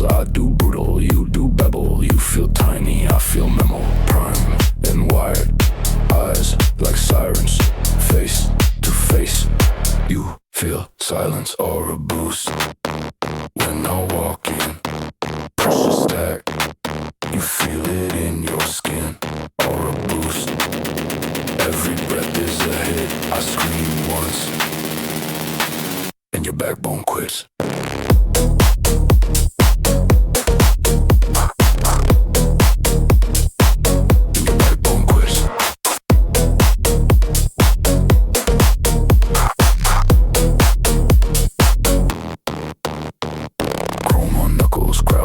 rebels. I do brutal, you do babble. You feel tiny, I feel mammal. Prime and wired, eyes like sirens. Face to face, you feel silence or a boost. When I walk in, pressure stack. You feel it in your skin or a boost. Every breath is a hit. I scream once, and your backbone quits.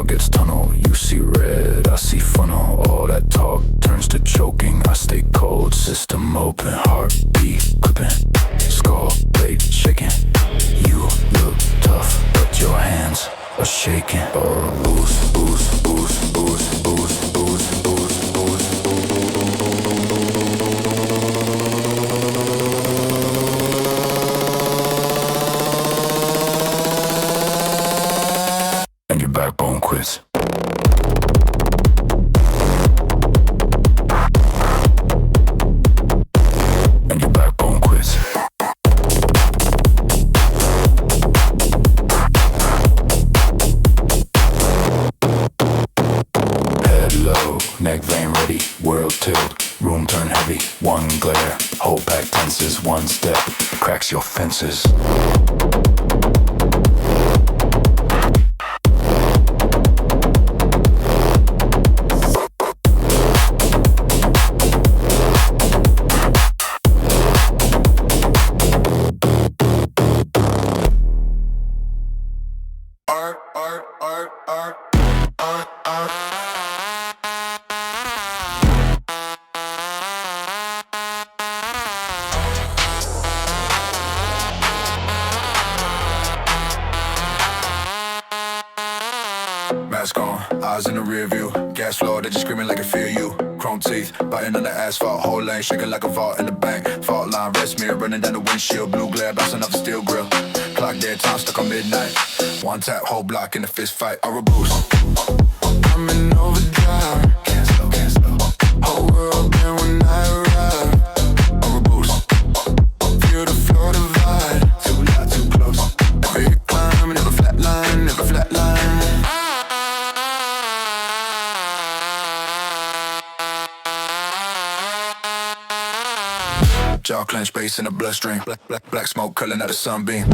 Gets tunnel, you see red, I see funnel. All that talk turns to choking. I stay cold, system open, heartbeat clipping, skull blade shaking. You look tough, but your hands are shaking. Or boost, boost, boost, boost, boost, boost, boost, boost. And your backbone quits. And your backbone quits. Head low, neck vein ready, world tilt, room turn heavy, one glare, whole pack tenses, one step, cracks your fences. Mask on, eyes in the rear view. Gas floor, they just screaming like I fear you. Chrome teeth, biting on the asphalt. Whole lane shaking like a vault in the bank. Fault line, rest mirror running down the windshield. Blue glare bouncing off the steel grill. Clock dead, time stuck on midnight. One tap, whole block in a fist fight. Or a boost. I'm in overdrive. Can't slow, can't slow. Whole world been when I arrive. Or a boost. Feel the floor divide. Too loud, too close. Never hit climb, never flatline, never flatline. Jaw clench, bass in the bloodstream. Black smoke curling out the sunbeam.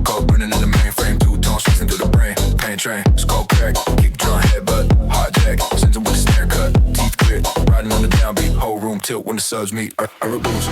Cold burning in the mainframe. Two tones racing through the brain. Pain train, skull crack. Kick drum headbutt. Hard jack, sends it with a snare cut. Teeth grit, riding on the downbeat. Whole room tilt when the subs meet. I reboost.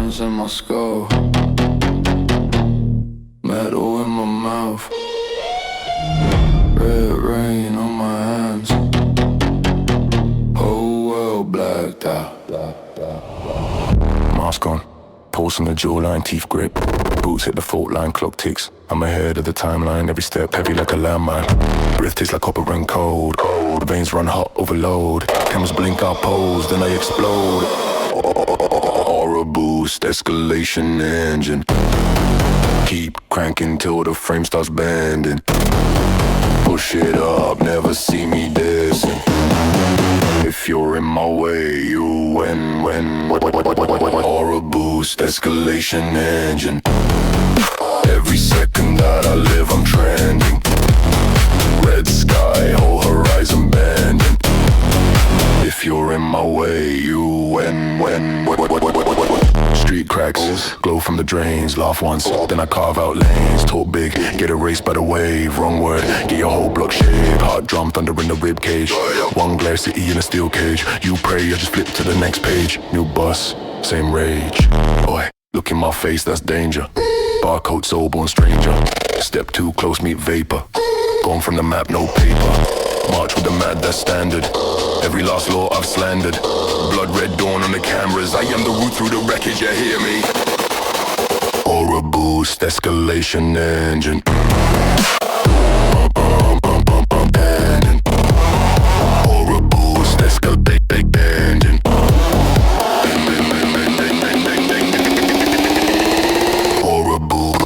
diamonds in my skull, metal in my mouth, red rain on my hands, whole world blacked out. Mask on, pulse on the jawline, teeth grip, boots hit the fault line, clock ticks. I'm ahead of the timeline, every step heavy like a landmine. Breath tastes like copper and cold. Veins run hot, overload. Cameras blink, I pose, then I explode. Aura boost, escalation engine. Keep cranking till the frame starts bending. Push it up, never see me dissing. If you're in my way, you win. Aura boost, escalation engine. Every second that I live, I'm trending. Red sky, whole horizon bending. If you're in my way, you win. Street cracks, glow from the drains. Laugh once, then I carve out lanes. Talk big, get erased by the wave. Wrong word, get your whole block shaved. Heart drum, thunder in the rib cage. One glare, city in a steel cage. You pray, I just flip to the next page. New bus, same rage. Boy, look in my face, that's danger. Barcode, soul-born stranger. Step too close, meet vapor. Gone from the map, no paper. March with the mad, that's standard. Every last law I've slandered. Blood-red dawn on the cameras. I am the route through the wreckage, you hear me? Aura boost, escalation engine. Aura boost, escalation engine. Aura boost.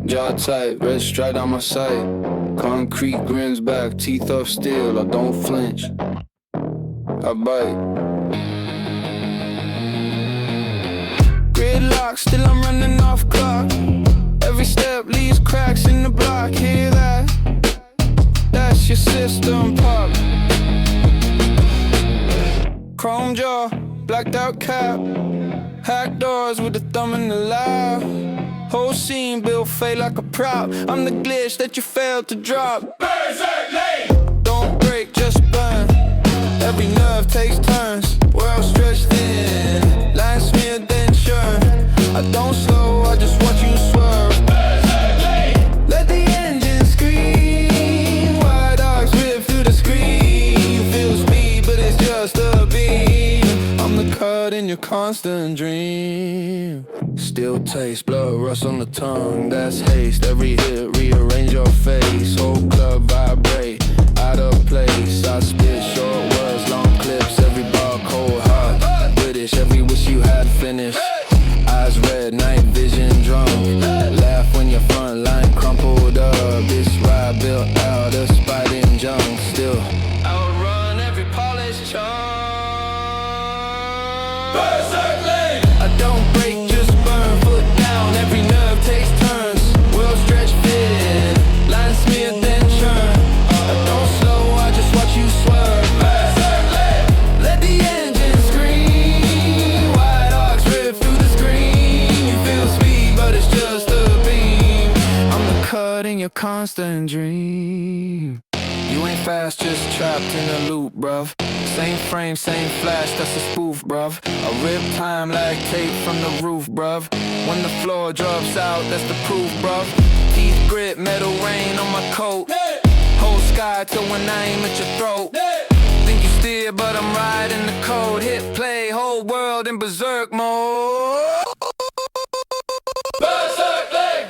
Jaw tight, red stripe on my sight. Concrete grins back, teeth of steel. I don't flinch, I bite. Gridlock, still I'm running off clock. Every step leaves cracks in the block. Hear that? That's your system pop. Chrome jaw, blacked out cap. Hack doors with a thumb in the loud. Whole scene built fade like a prop. I'm the glitch that you failed to drop. Berserk Lane! Don't break, just burn. Every nerve takes turns. World stretched thin. Line smeared, then churn. I don't slow, I just watch you swerve. Berserk Lane! Let the engine scream. Wide arcs rip through the screen. You feel speed, but it's just a beam. I'm the cut in your constant dream. Still taste blood rust on the tongue, that's haste. Every hit rearrange your face. Whole club vibrate, out of place. I spit short words, long clips. Every bar cold hard, British. Every wish you had finished. Eyes red, night vision drunk. Laugh when your front line crumpled up. This ride built out of spite and junk. Still outrun every polished charm. Berserk Lane! I don't break, just burn. Foot down, every nerve takes turns. World stretch fit, line smeared then churn. I don't slow, I just watch you swerve. Berserk Lane! Let the engine scream. Wide arcs rip through the screen. You feel speed, but it's just a beam. I'm the cut in your constant dream. You ain't fast, just trapped in a loop, bruv. Same frame, same flash, that's a spoof, bruv. A rip time like tape from the roof, bruv. When the floor drops out, that's the proof, bruv. Teeth grit, metal rain on my coat. Whole sky till when I aim at your throat. Think you steer, but I'm riding the code. Hit play, whole world in berserk mode. Berserk Lane!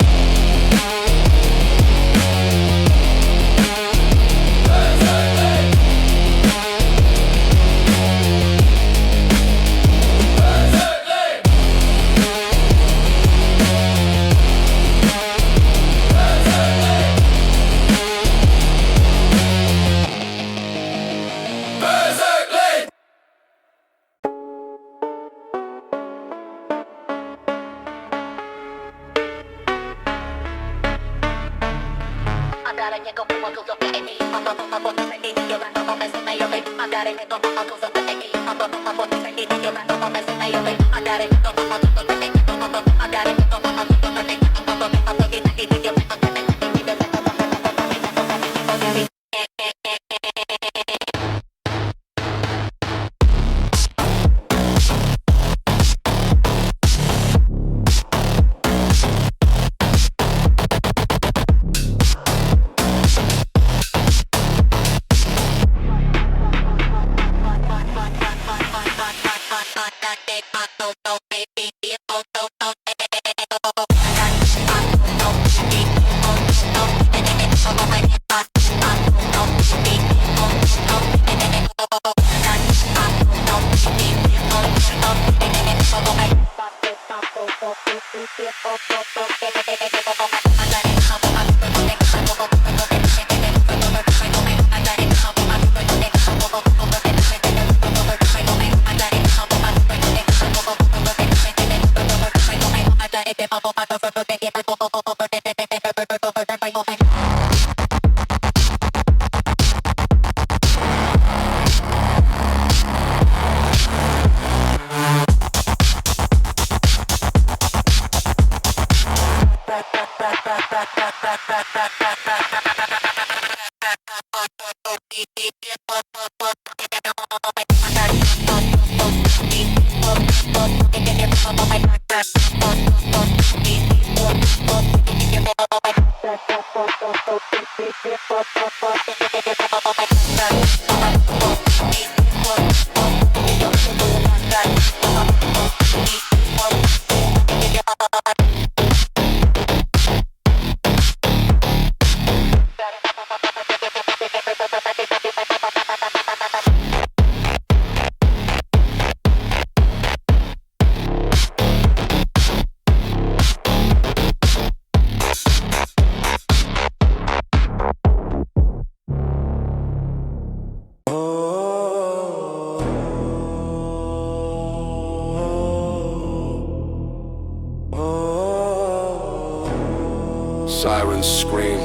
Sirens scream,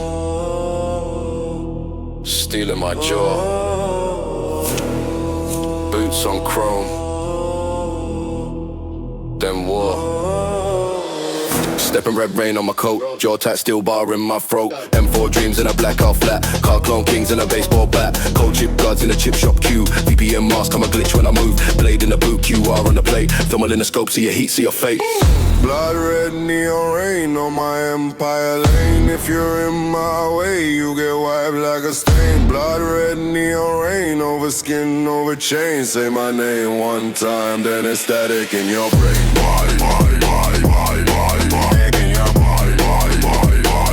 stealing my jaw. Boots on chrome, then war. Stepping red rain on my coat, jaw tight, steel bar in my throat. M4 dreams in a blackout flat, car clone kings in a baseball bat. Cold chip guards in a chip shop queue. VPN mask, I'm a glitch when I move. Blade in the boot, QR on the plate. Thermal in the scope, see your heat, see your fate. Blood-red neon rain on my Empire Lane. If you're in my way, you get wiped like a stain. Blood-red neon rain over skin, over chain. Say my name one time, then it's static in your brain. Body, body, body, body, body, body. In your body, body, body, body.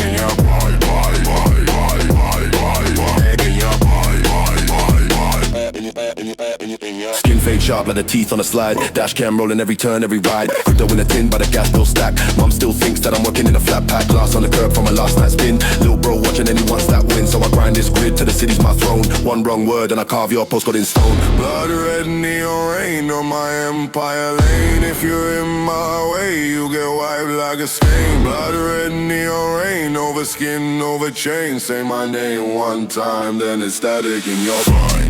In your body, body, body, body, body, body, body. In your body, body, body, body. Skin fade sharp like the teeth on a slide. Dash cam rolling every turn, every ride. Crypto in the tin, but the gas still stack. Mum still thinks that I'm working in a flat pack. Glass on the curb from a last night's spin. Little bro watching anyone that win. So I grind this grid till the city's my throne. One wrong word and I carve your postcode in stone. Blood-red neon rain on my Empire Lane. If you're in my way, you get wiped like a stain. Blood-red neon rain over skin, over chain. Say my name one time, then it's static in your brain.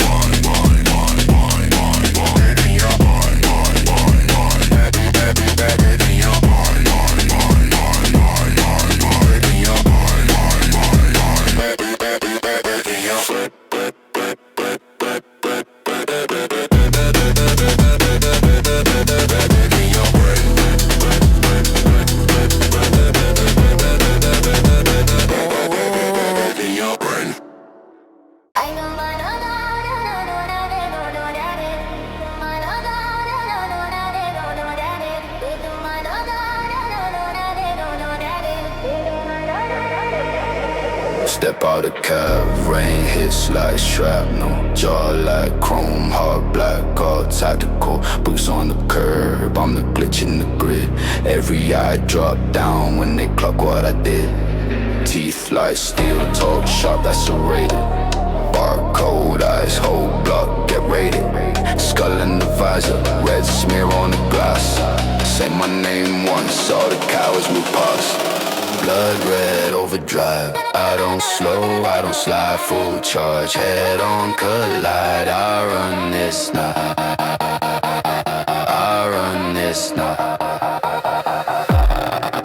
Step out of cab, rain hits like shrapnel. Jaw like chrome, hard black, all tactical. Boots on the curb, I'm the glitch in the grid. Every eye drop down when they clock what I did. Teeth like steel, talk sharp, that's serrated. Barcode, eyes, whole block, get raided. Skull in the visor, red smear on the glass. Say my name once, all the cowards move past. Blood-red overdrive, I don't slow, I don't slide. Full charge, head on collide. I run this night, I run this night.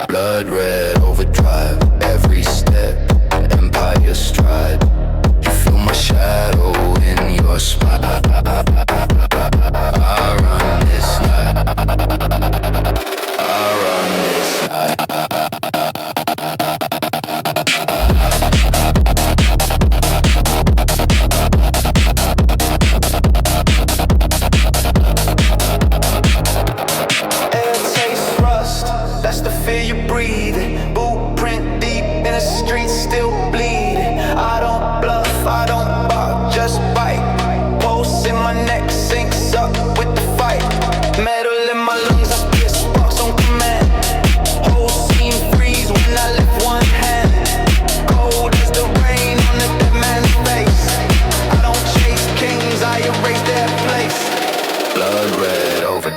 Blood-red overdrive, every step, empire stride. You feel my shadow in your spine. I run this night, I run this night.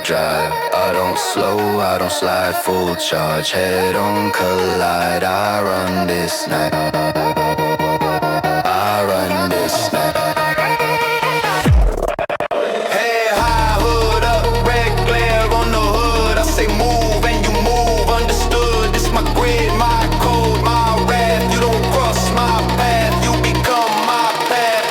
drive. I don't slow, I don't slide, full charge. Head on collide, I run this night. I run this night. Hey, high hood up, red glare on the hood. I say move and you move, understood. This my grid, my code, my wrath. You don't cross my path, you become my path.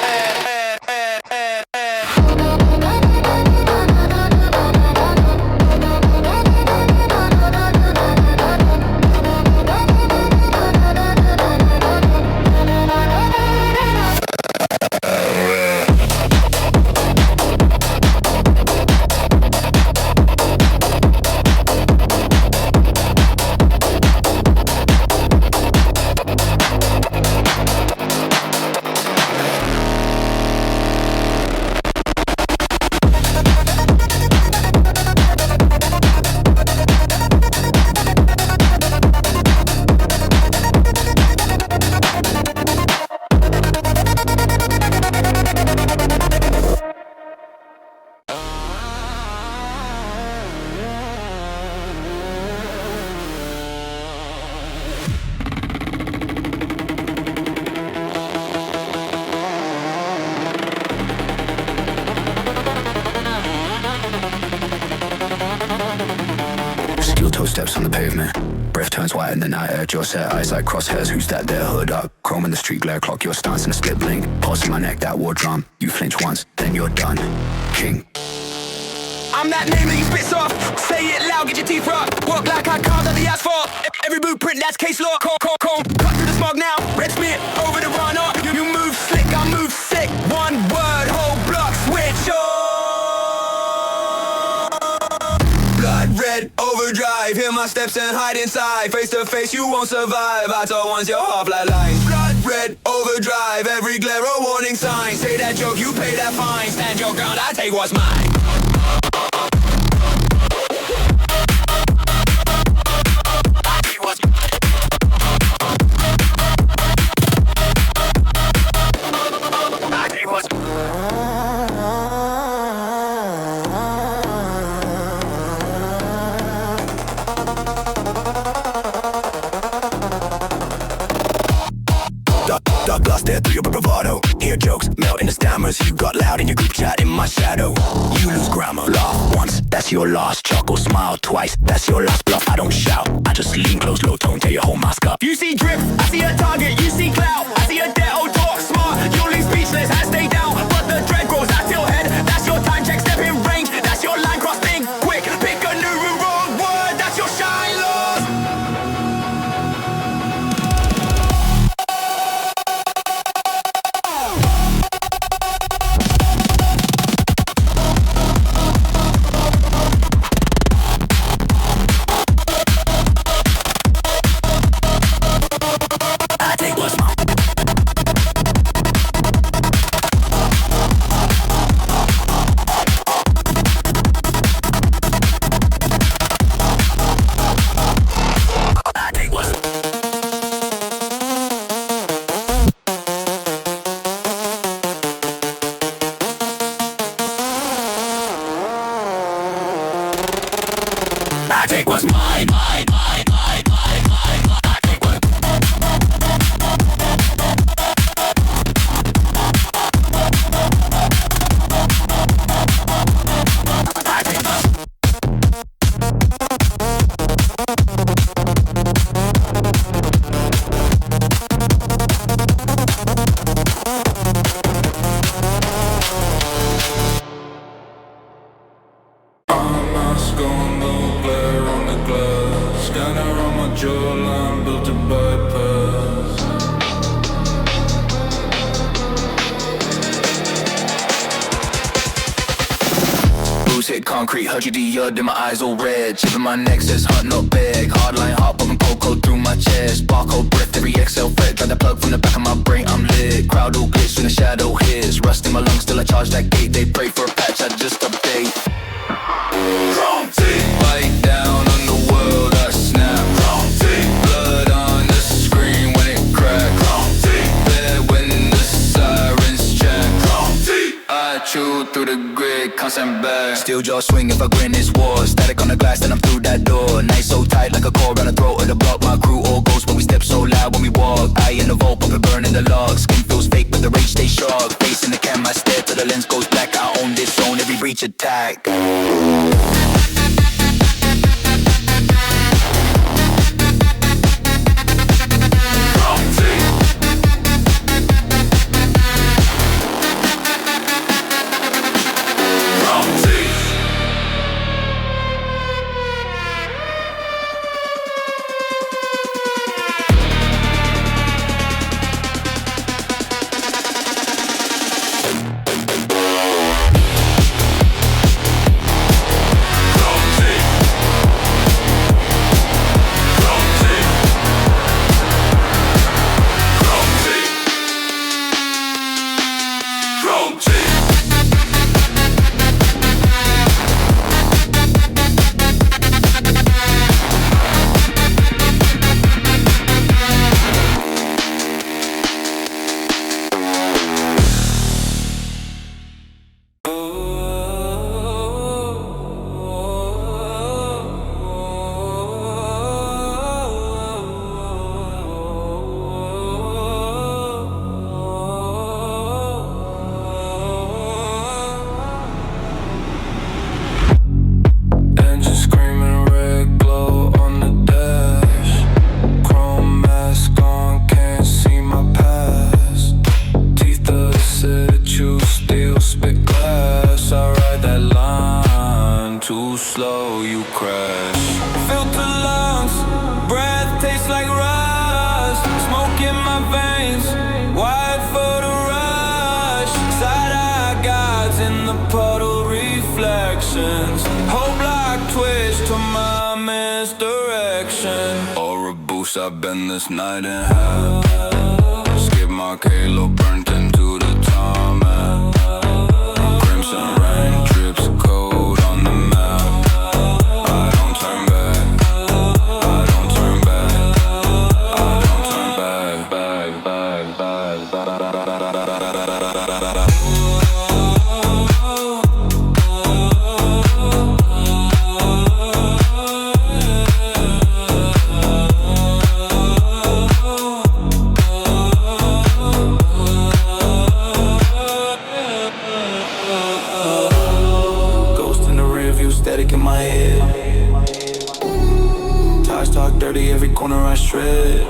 Steel-toe steps on the pavement. Breath turns white in the night air. Jaw set, eyes like crosshairs. Who's that there? Hood up. Chrome in the street glare. Clock your stance in a split blink. Pulse in my neck, that war drum. You flinch once, then you're done. King. I'm that name that you spits off. Say it loud, get your teeth rocked. Walk like I carved out the asphalt. Every blueprint, that's case law. Call. Cut through the smog now. Red smear over the run up. You move slick, I move sick. One word, whole block switch on. Blood-Red Overdrive. Hear my steps and hide inside. Face to face, you won't survive. I told once you're half like lines. Blood-Red Overdrive. Every glare a warning sign. Say that joke, you pay that fine. Stand your ground, I take what's mine. Dark glass there through your bravado. Hear jokes, melt into stammers. You got loud in your group chat in my shadow. You lose grammar. Laugh once, that's your last. Chuckle, smile twice, that's your last bluff. I don't shout, I just lean close, low tone, tear your whole mask up. You see drip, I see a target, you see clout. I see a dead old talk smart. You'll leave speechless, hands stay down. But the dread grows at your head. That's your time check, step in range. That's your line cross, think quick. Pick a new and wrong word, that's your shine loss. Hit concrete, heard you D-Yud, then my eyes all red. Chip in my neck says hunt, not beg. Hardline heart, popping cold through my chest. Barcode breath, every XL threat. Got that plug from the back of my brain, I'm lit. Crowd all glitch when the shadow hits. Rust in my lungs, still I charge that gate. They pray for a patch, I just update. Wrong team. Bite down on the world, I snap. Wrong team. Blood on the screen when it crack. Wrong team. There when the sirens chant. Wrong team. I chew through the grid, send back. Steel jaw swing if I grin, it's war. Static on the glass, then I'm through that door. Night so tight like a cord around the throat of the block. My crew all ghosts when we step so loud when we walk. Eye in the vault, puppet burning the log. Skin feels fake, but the rage stays sharp. Face in the cam, I stare till the lens goes black. I own this zone, every breach attack. I've been this night in hell. Skip my Halo, burnt into the tarmac. Crimson rain drips cold on the map. I don't turn back. I don't turn back. I don't turn back. Back, back, back, back, back, back, back. Every corner I shred.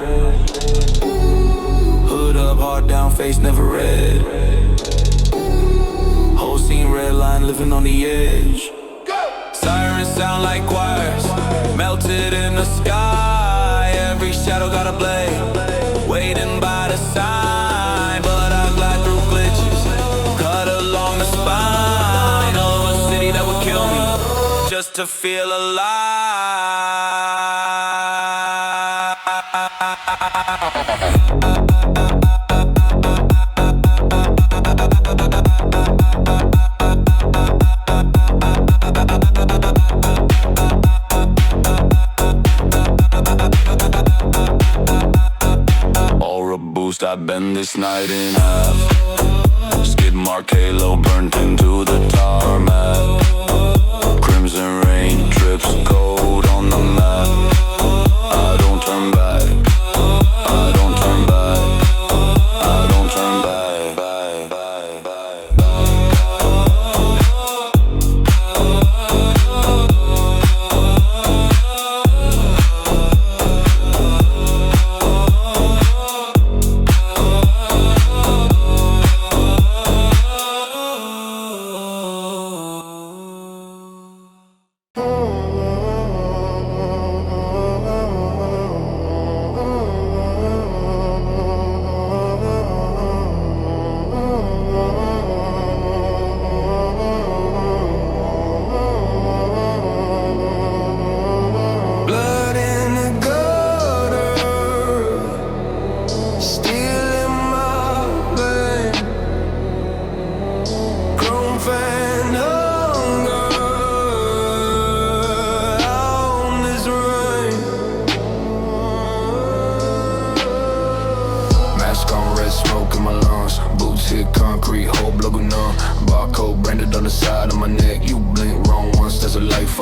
Hood up, hard down, face never red. Whole scene redline, living on the edge. Sirens sound like choirs, melted in the sky. Every shadow got a blade, waiting by the sign. But I glide through glitches, cut along the spine of a city that would kill me just to feel alive. Aura boost, I bend this night in half. Skid mark halo burnt into the tarmac. Crimson rain drips cold on the map. I don't turn back. I don't turn back. I don't turn back. Back, back, back, back.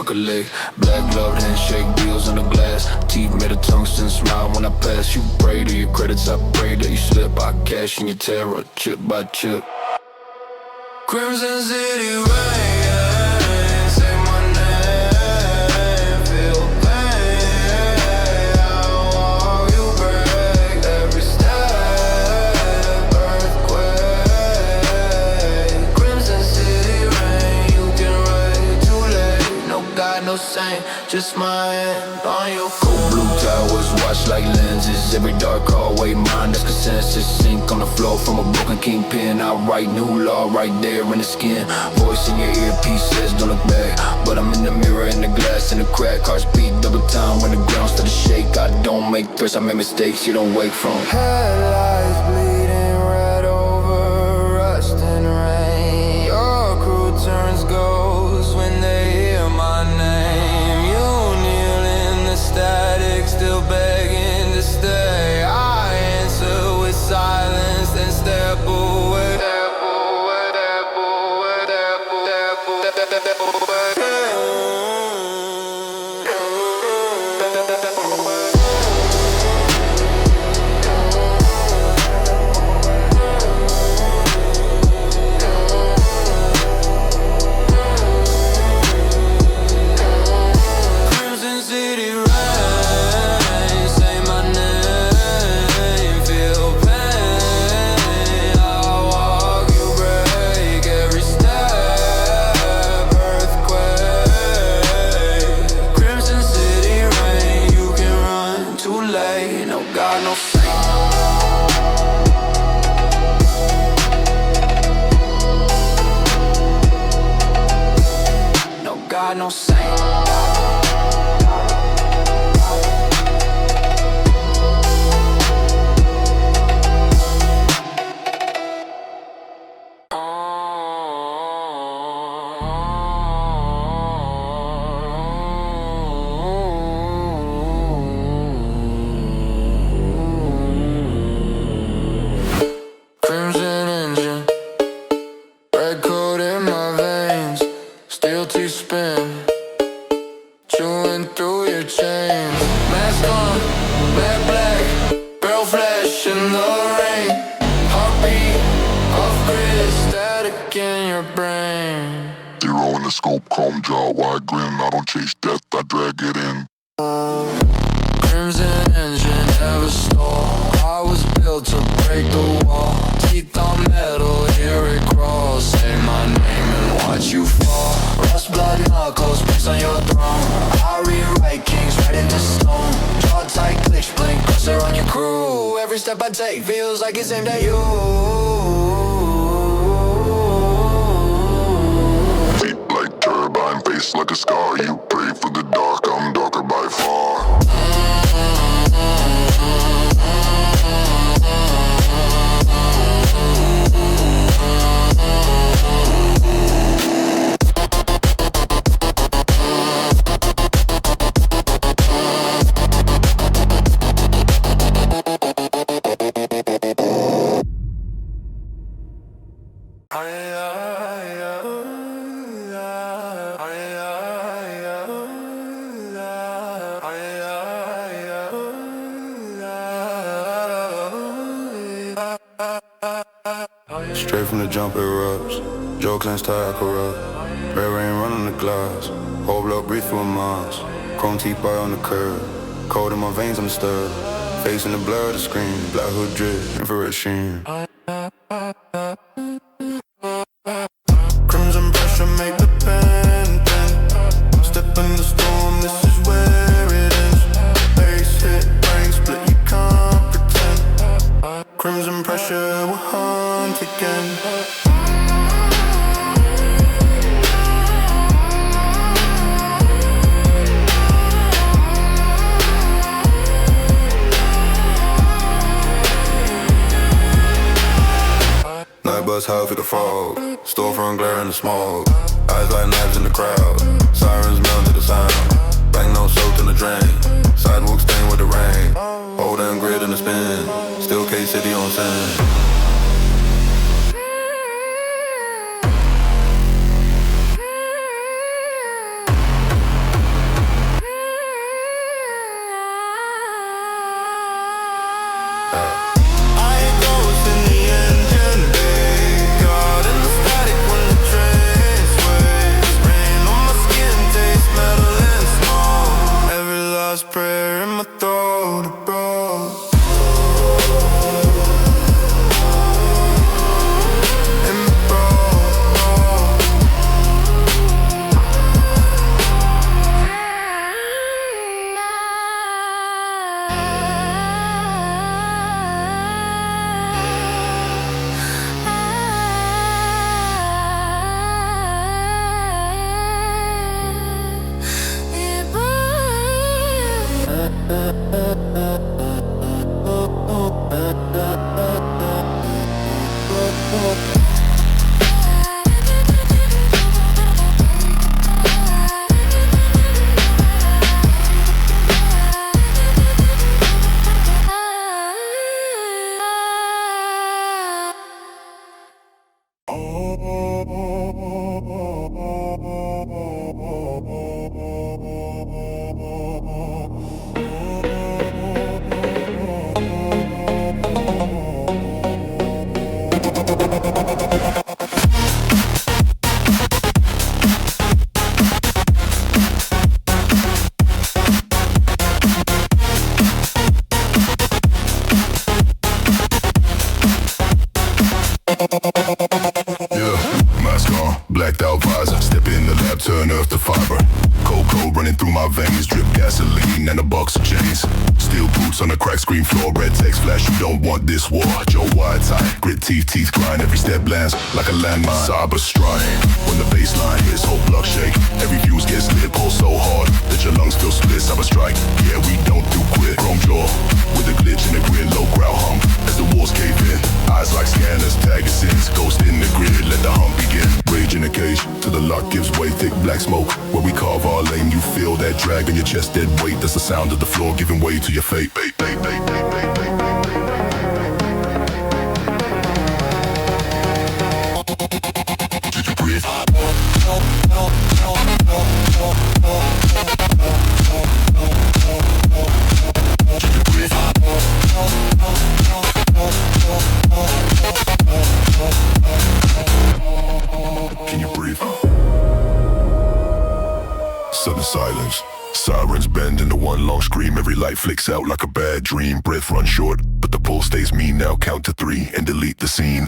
buck a leg. Black glove, handshake, wheels on the glass. Teeth made a tungsten smile when I pass. You pray to your credits, I pray that you slip. I cash in your terror, chip by chip. Crimson City rain, say my name, feel pain. I walk, you break every step, earthquake. Crimson City rain, you can ride too late. No God, no saint, just my hand on your Cold blue towers, watch like lenses. Every dark hallway, mine, that's consensus. Sink on the floor from a broken kingpin. I write new law right there in the skin. Voice in your earpiece says don't look back, but I'm in the mirror, in the glass, in the crack. Hearts beat double time when the ground starts to shake. I don't make threats, I make mistakes you don't wake from. headlights bleeding red over rust and rain. Your crew turns ghosts when they hear my name. You kneel in the static, still begging to stay. I answer with silence, then step away. Step away, step away, step away, step away. Crimson City rain, say my name, feel pain. I walk, you break every step, earthquake. Crimson City rain, you can run too late. No God, no saint. No God, no saint. Crimson engine, red coat in my veins, steel teeth spin, chewing through your chains. Mask on, black, barrel flash in the rain. Heartbeat, off grid, static in your brain. Zero in the scope, chrome jaw, wide grin. I don't chase death, I drag it in. Crimson engine, never stall. I was built to break the wall. Teeth on metal, hear it crawl. Say my name and watch you fall. Rust blood knuckles, press on your throne. I rewrite kings right into stone. Jaw tight, glitch, blink, cursor on your crew. Every step I take feels like it's aimed at you. Feet like turbine, face like a scar. You pray for the dark, I'm darker by far. Straight from the jump it erupts. Joe cleanse tire corrupt. Red rain running the glass. Whole blood breathe through a mask. Chrome teeth bite on the curb. Cold in my veins, I'm stirred. Face in the blur of the screen. Black hood drip, infrared sheen. Crimson pressure make the pen bend. Step in the storm, this is where it ends. Bass hit, brain split, you can't pretend. Crimson pressure will haunt again. Night bus high for the fog. Storefront glare in the smoke. Eyes like knives in the crowd. Sirens melt to the sound. Bank no soaked in the drain. Sidewalk stained with the rain. Hold and grid in the spin. Still K-City on sand. to fiber. Cold running through my veins, drip gasoline and a box of chains. Steel boots on the cracked screen floor, red text flash, you don't want this war. Joe wide tight, grit teeth grind, every step lands like a landmine. Cyber strike, when the baseline hits, whole block shake. Every fuse gets lit, pull so hard that your lungs feel split. Cyber strike, yeah we don't do quit. Chrome jaw, with a glitch in the grid, low growl hump as the walls cave in. Eyes like scanners, tagging sins, ghost in the grid, let the hump begin. Rage in the cage, till the lock gives way, thick black smoke. Where we carve our lane, you feel that drag in your chest, dead weight. That's the sound of the floor giving way to your fate. Did you breathe? Can you breathe? Sudden silence. Sirens bend into one long scream. Every light flicks out like a bad dream. Breath runs short, but the pulse stays mean. Now count to 3 and delete the scene.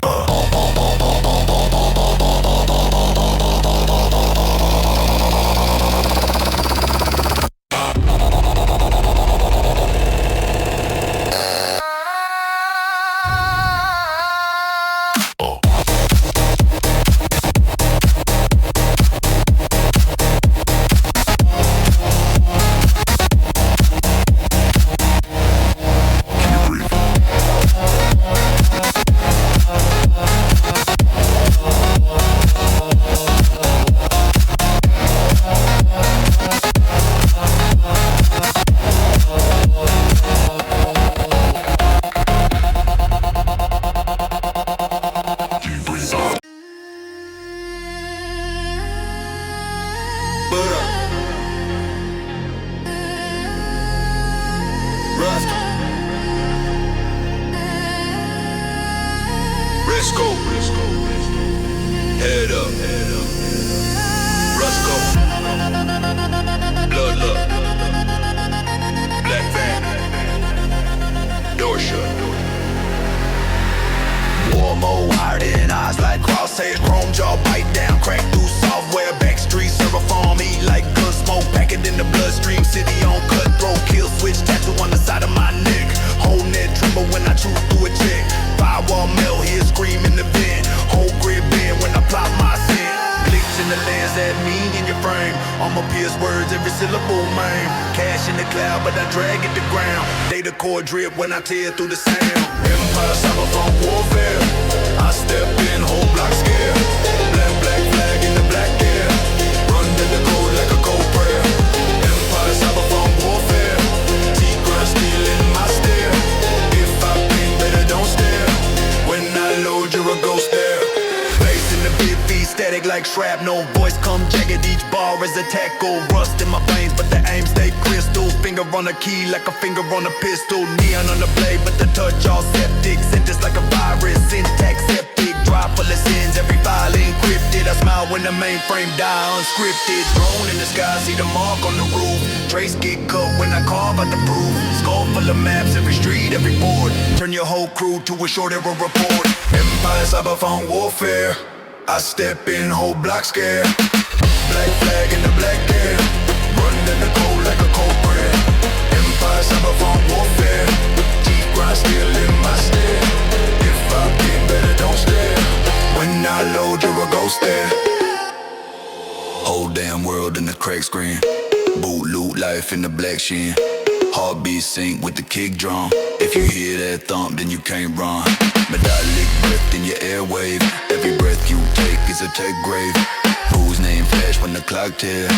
Head up, Rusco, blood look, black van, door shut. Warmo wired in, eyes like crosshairs, chrome jaw bite down, crack through software, backstreet server farm, eat like gun smoke, pack it in the bloodstream, city on cutthroat, kill switch, tattoo on the side of my neck, whole net tremble when I chew through a check, firewall melt, hear scream in the vent, whole grid bend when I plot my scent, glitch in the lens that mean in your frame, I'ma pierce words, every syllable man, cash in the cloud but I drag it to ground, data core drip when I tear through the sound, Empire summer from warfare, I step in, whole block scare, black flag in the black air, run in the code like a cold prayer, Empire summer from warfare, T-grind still in my stare, if I ping better don't stare, when I load you're a ghost there, bass in the big feet, static like shrapnel, voice come jagged, each bar is a tackle, rust in my veins but the aim stay crystal, finger on the key like a finger on a pistol, neon on the blade but the touch all septic, sentence like a virus, syntax septic, drive full of sins, every file encrypted, I smile when the mainframe die unscripted, drone in the sky, see the mark on the roof, trace get cut when I carve out the proof, skull full of maps, every street, every board, turn your whole crew to a short error report, Empire cyberphone warfare, I step in, whole block scare, black flag in the black air, run in the cold like a cold bread, Empire cyberphone warfare, T-grind still in my stare, if I get better don't stare, when I load you're a ghost there, whole damn world in the crack screen, boot loot life in the black sheen, heartbeat sync with the kick drum, if you hear that thump then you can't run, metallic breath in your airwave, every breath you take is a tech grave, whose name flash when the clock tear,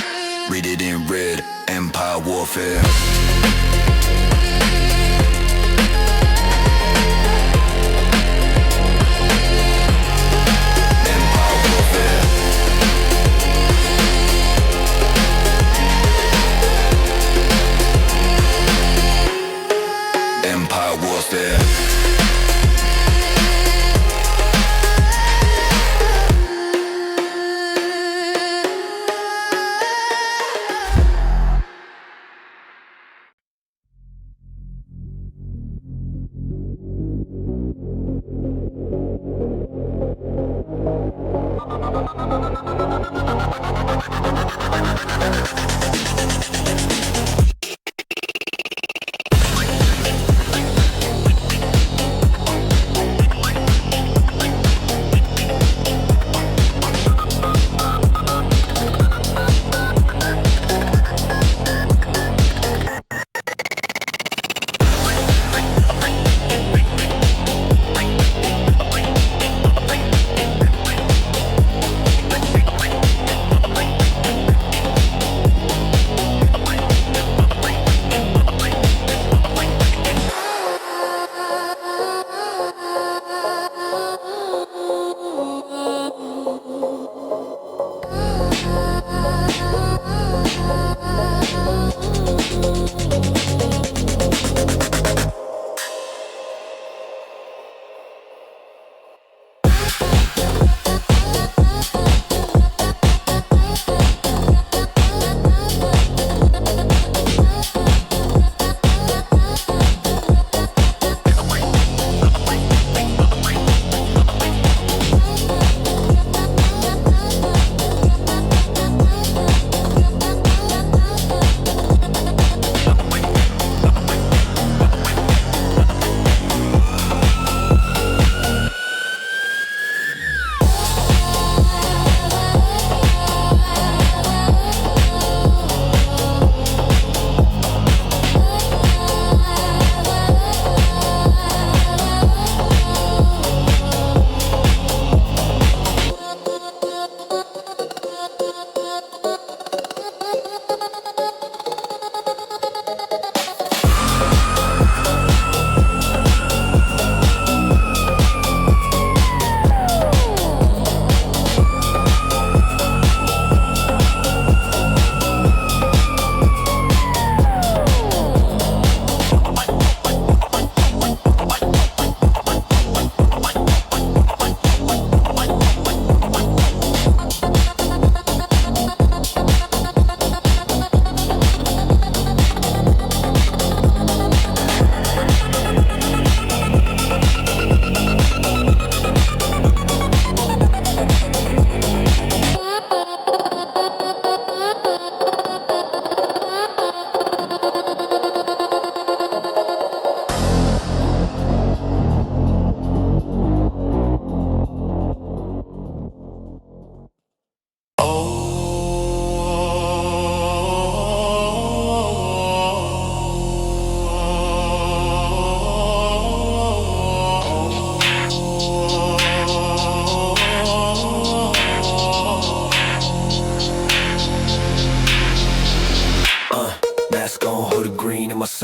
read it in red, Empire warfare. Empire warfare.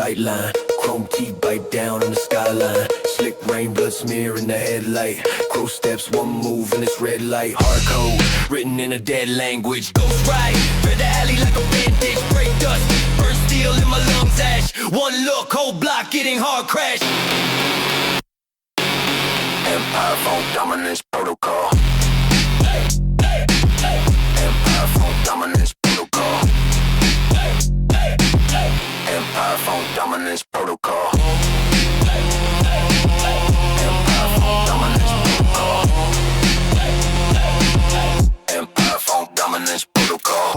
sight line. Chrome teeth bite down on the skyline. Slick rain, blood smear in the headlight. Crow steps, one move and it's red light. Hard code, written in a dead language. Ghost ride, through the alley like a bandit. Break dust, burn steel in my lungs ash. One look, whole block getting hard crash. Empire Phonk dominance protocol. Empire Phonk dominance protocol. Empire Phonk dominance protocol. Empire Phonk dominance protocol. Empire Phonk dominance protocol.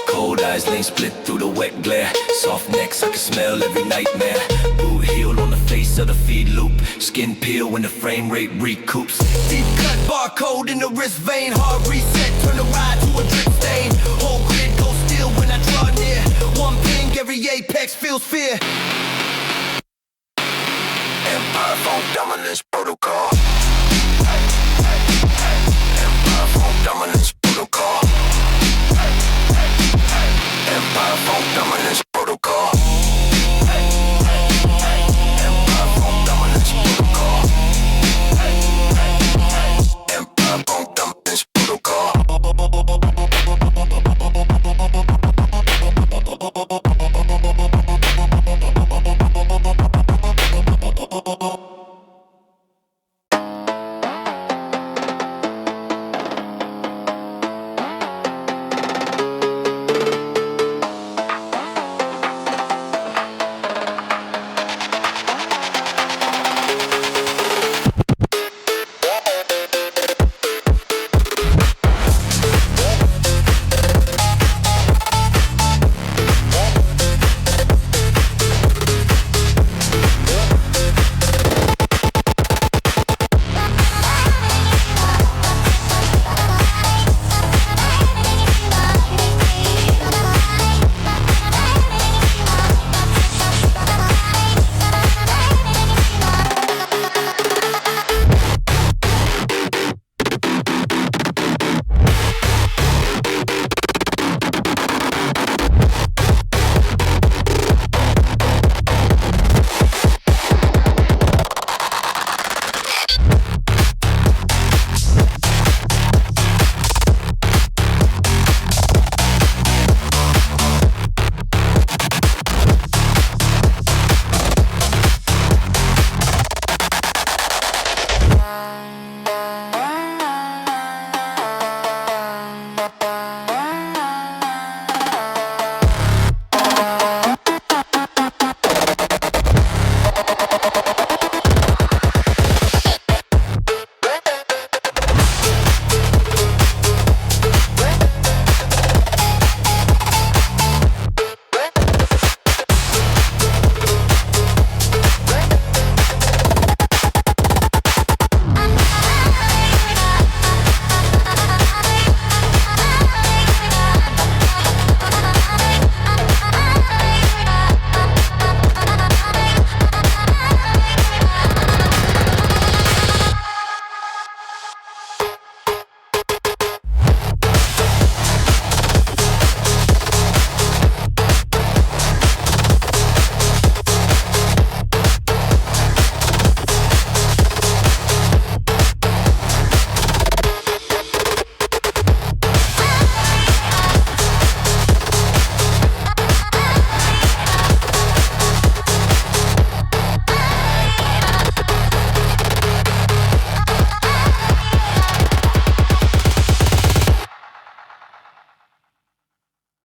Cold eyes lane split through the wet glare. Soft necks, I can smell every nightmare. Boot heel on the face of the feed loop. Skin peel when the frame rate recoups. Deep cut barcode in the wrist vein. Hard reset, turn the ride to a drip stain. Whole grid goes still when I draw near. One ping, every apex feels fear. Empire Phonk dominance protocol. Empire Phonk dominance protocol. Empire Phonk dominance protocol. Empire Phonk dominance protocol. Empire Phonk dominance protocol.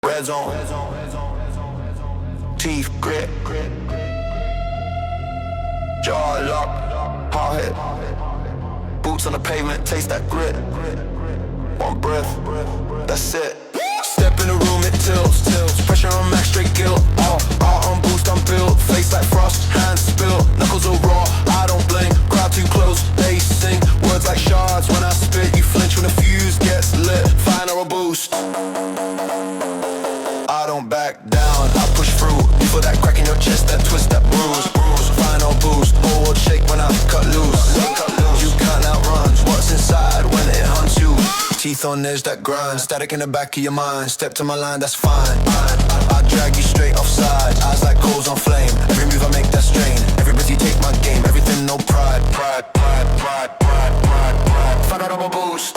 Red zone. Teeth grit. Jaw locked. Hard hit. Boots on the pavement. Taste that grit. One breath. That's it. Step in the room, it tilts. Pressure on max, straight guilt. Art on boost, I'm built. Face like frost, hands spill. Knuckles are raw, I don't blink. Crowd too close, they sing. Words like shards when I spit. You flinch when the fuse gets lit. Final boost. I don't back down, I push through. You feel that crack in your chest, that twist, that bruise. Final boost, whole world shake when I cut loose. You can't outrun what's inside when it hunts you. Teeth on edge, that grind. Static in the back of your mind. Step to my line, that's fine. I drag you straight offside. Eyes like coals on flame. Every move I make, that strain. Every breath you take, my game. Everything, no pride. Pride. Find out I'm a boost.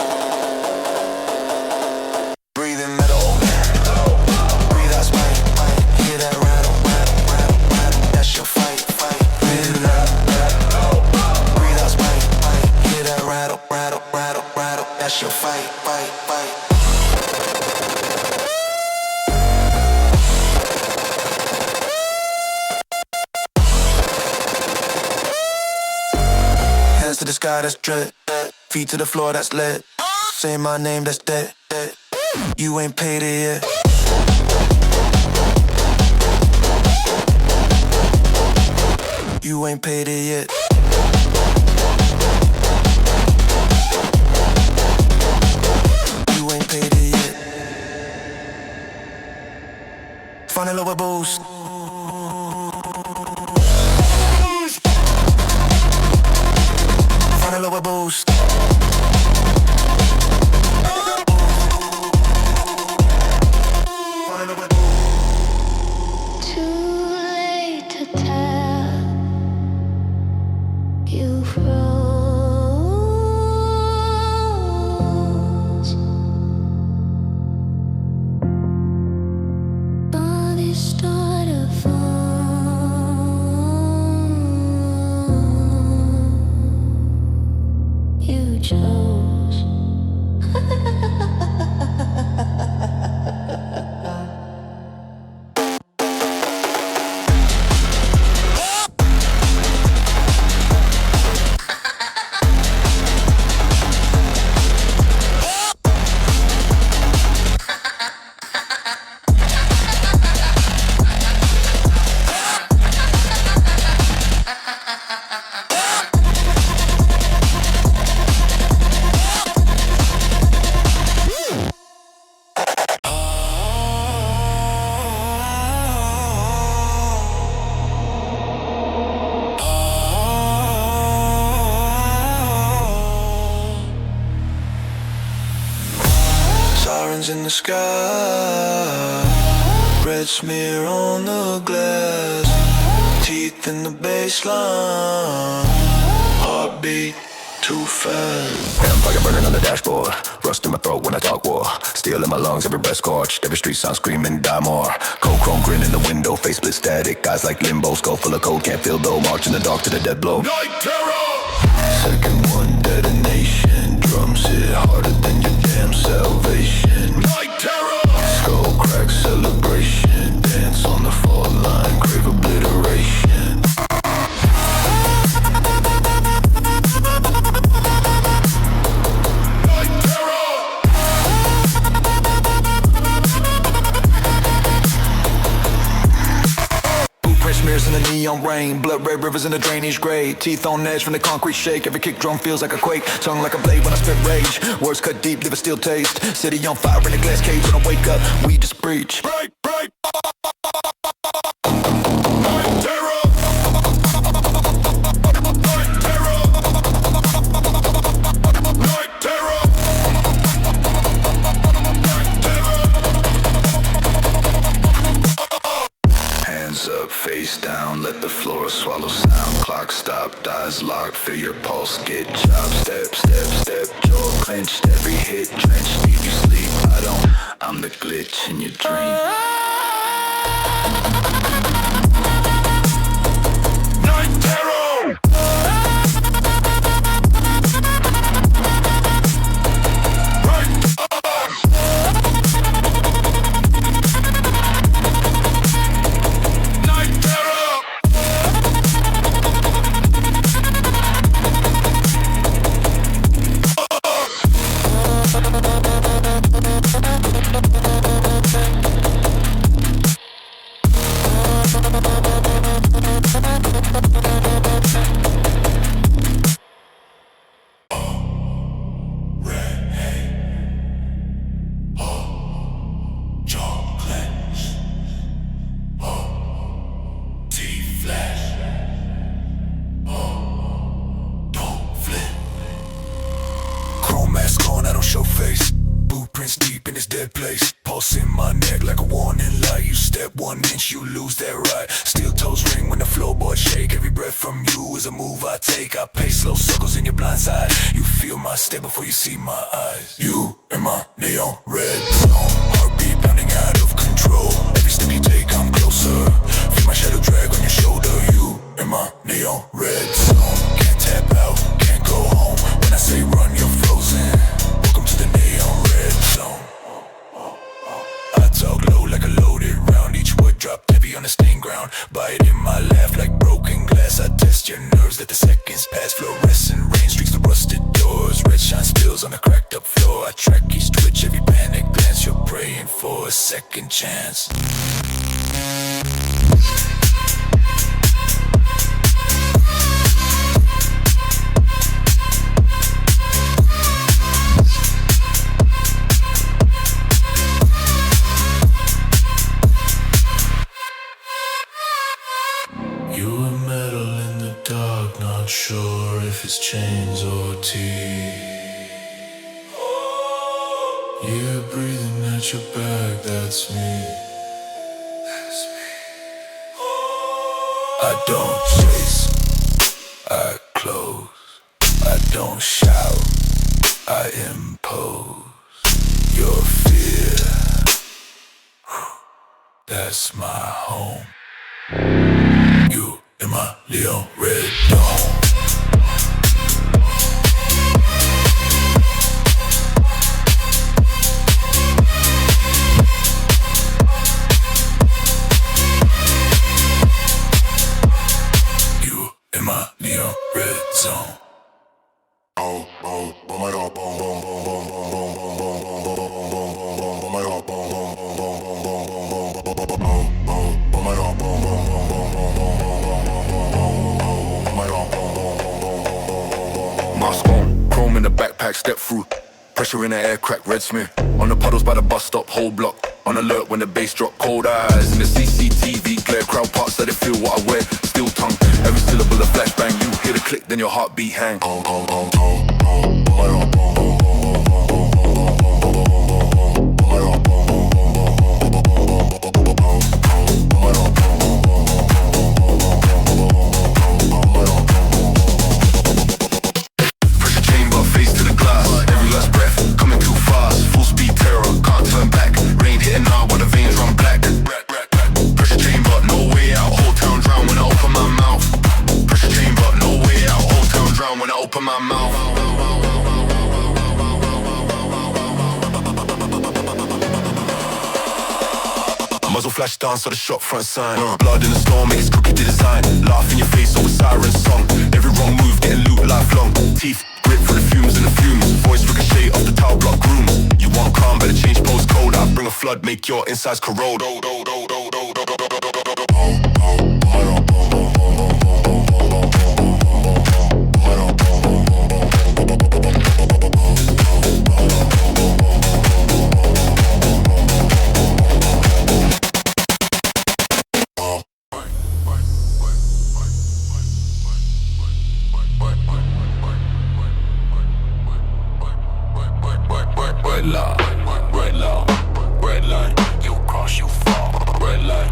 Breathing metal. Breathe out spine. Hear that rattle. That's your fight. Breathe out. Breathe out spine. Hear that rattle. That's your fight. Hands to the sky, that's dread. Feet to the floor, that's lead. Say my name, that's dead. You ain't paid it yet. You ain't paid it yet. You ain't paid it yet. Find a lower boost. Find a lower boost. In the sky, red smear on the glass, teeth in the baseline, heartbeat too fast. Empire burning on the dashboard, rust in my throat when I talk war. Steel in my lungs, every breath scorched, every street sound screaming, die more. Cold chrome grin in the window, face split static, eyes like limbo, skull full of cold, can't feel though, march in the dark to the dead blow. Night terror! Second one, detonation, drums hit harder than your damn salvation. Night terror! Skull crack celebration, dance on the fault line, crave obliteration. Night terror! Blueprint smears in the neon rain, blood red rivers in the drainage grade. Teeth on edge from the concrete shake, every kick drum feels like a quake. Tongue like a blade when I spit rage, words cut deep, leave a steel taste. City on fire in a glass cage, when I wake up, we just breach. Break! Night terror! Night terror! Night terror! Hands up, face down, let the floor swallow sound. Clock stop, eyes locked, feel your pulse get chopped. Step, jaw clenched, every hit drenched. Leave you sleep, I'm the glitch in your dream. Night terror! Night terror! dead place. Pulse in my neck like a warning light. You step 1 inch, you lose that right. Steel toes ring when the floorboards shake. Every breath from you is a move I take. I pace slow circles in your blind side. You feel my step before you see my eyes. You in my neon red zone. Heartbeat pounding out of control. Every step you take, I'm closer. Feel my shadow drag on your shoulder. You in my neon red zone. Can't tap out, can't go home. When I say run, you're frozen. Welcome to the neon red zone. I talk low like a loaded round. Each word drop heavy on the stained ground. Bite in my laugh like broken glass. I test your nerves, let the seconds pass. Fluorescent rain streaks the rusted doors. Red shine spills on the cracked up floor. I track each twitch, every panic glance. You're praying for a second chance. You were metal in the dark, not sure if it's chains or teeth. You're breathing at your back, that's me. I don't chase, I close. I don't shout, I impose. Your fear, that's my home. You in my Leon red dome. You in my Leon red zone. Mask on, chrome in the backpack, step through. Pressure in the air, crack, red smear. On the puddles by the bus stop, whole block. On alert when the bass drop, cold eyes in the CCTV glare. Crowd parts, let it feel what I wear. Still tongue, every syllable a flashbang. You hear the click, then your heartbeat hang. Open my mouth. Muzzle flash down, so the shot front sign. Blood in the storm, makes crooked to design. Laugh in your face over siren song. Every wrong move, getting loot lifelong. Teeth grip for the fumes and the fumes. Voice ricochet off the tower block rooms. You want calm, better change postcode. I bring a flood, make your insides corrode. Red line, you cross, you fall. Red line,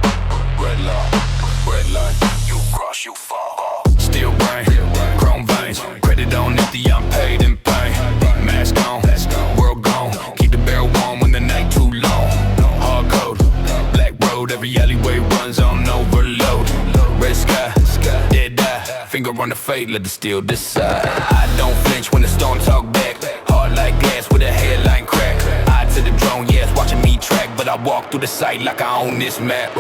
you cross, you fall. Steel brain, chrome veins, credit on empty, I'm paid in pain. Mask on, world gone, keep the barrel warm when the night too long. Hard code, black road, every alleyway runs on overload. Red sky, dead eye, finger on the fate, let the steel decide. I don't flinch when the storm talk back. Hard like glass with a headline crack. Eye to the drone, yeah, it's watching me track, but I walk through the site like I own this map.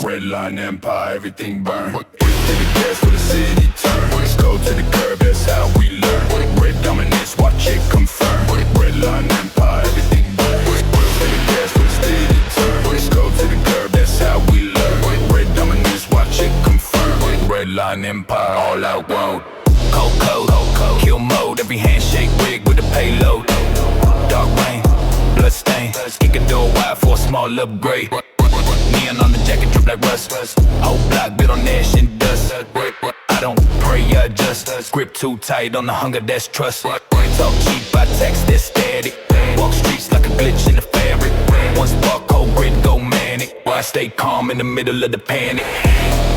Redline Empire, everything burn. Hit to the gas for the city turn. Let's go to the curb, that's how we learn. Red dominance, watch it confirm. Redline Empire, everything burn. Hit to the gas for the city turn. Let's go to the curb, that's how we learn. Red dominance, watch it confirm. Redline Empire, all out road. Cold code, kill mode, every handshake rig with a payload. Dark rain, blood stain, kick a door wide for a small upgrade. Neon on the jacket, drip like rust. Whole block built on ash and dust. I don't pray, I adjust. Grip too tight on the hunger, that's trust. Talk cheap, I text that static. calm in the middle of the panic.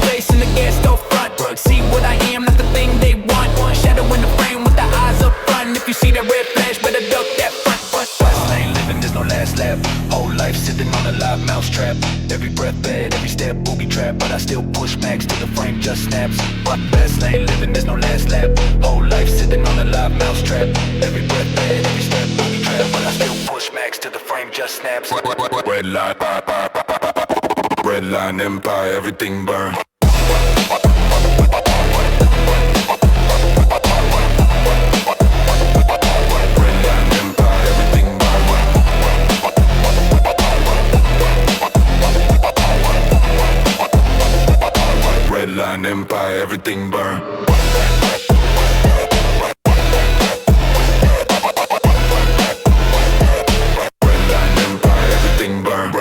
Place in the gas stove front. See what I am, not the thing they want. Shadow in the frame with the eyes up front. If you see that red flash, better duck that front. Fast lane living, there's no last lap. Whole life sitting on a live mouse trap. Every breath bad, every step booby trap. But I still push max till the frame just snaps. Fast lane living, there's no last lap. Whole life sitting on a live mouse trap. Every breath bad, every step booby trap. But I still push max till the frame just snaps. Redline Empire, everything burn. Redline Empire, everything burn. Redline Empire, everything burn.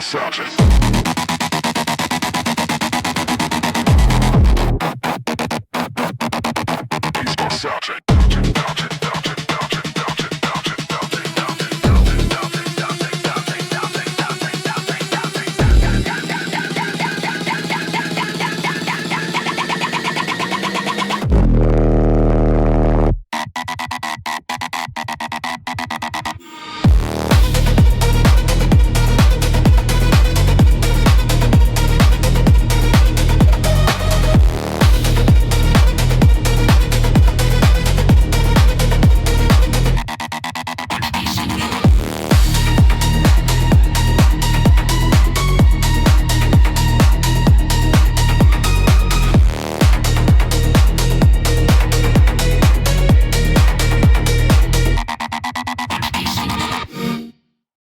Sergeant.